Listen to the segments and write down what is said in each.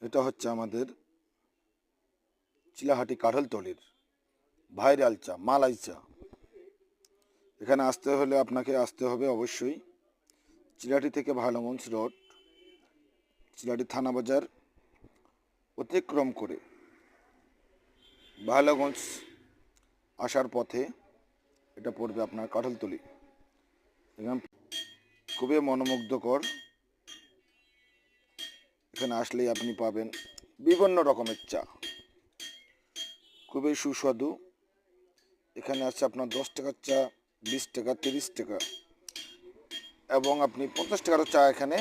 এটা হচ্ছে আমাদের চিলাহাটি কাঁঠালতলির ভাইরাল চা, মালাই চা। এখানে আসতে হলে আপনাকে আসতে হবে অবশ্যই চিলাহাটি থেকে ভাইলগঞ্জ রোড, চিলাহাটি থানা বাজার অতিক্রম করে ভাইলগঞ্জ আসার পথে এটা পড়বে আপনার কাঁঠালতলি। এখানে খুবই মনোমুগ্ধকর। এখানে আসলেই আপনি পাবেন বিভিন্ন রকমের চা, খুবই সুস্বাদু। এখানে আছে আপনার 10 টাকার চা, 20 টাকা, 30 টাকা এবং আপনি 50 টাকারও চা এখানে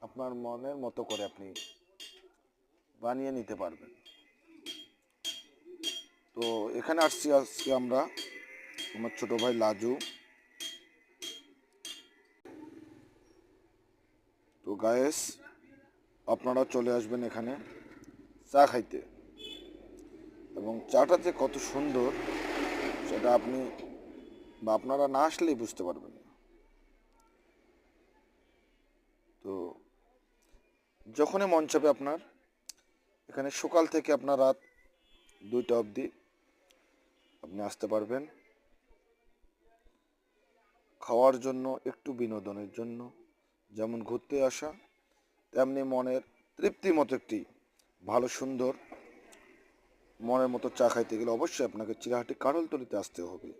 আপনার মনের মতো করে আপনি বানিয়ে নিতে পারবেন। তো এখানে আসছি আজকে আমরা, আমার ছোট ভাই লাজু। তো গায়েস, আপনারা চলে আসবেন এখানে চা খাইতে, এবং চাটা যে কত সুন্দর সেটা আপনি বা আপনারা না আসলেই বুঝতে পারবেন না। তো যখনই মন চাবে আপনার, এখানে সকাল থেকে আপনার রাত 2টা অবধি আপনি আসতে পারবেন খাওয়ার জন্য, একটু বিনোদনের জন্য। যেমন ঘুরতে আসা, তেমনি মনের তৃপ্তি মতো একটি ভালো সুন্দর মনের মতো চা খাইতে গেলে অবশ্যই আপনাকে চিলাহাটি কাঁঠালতলিতে আসতে হবে।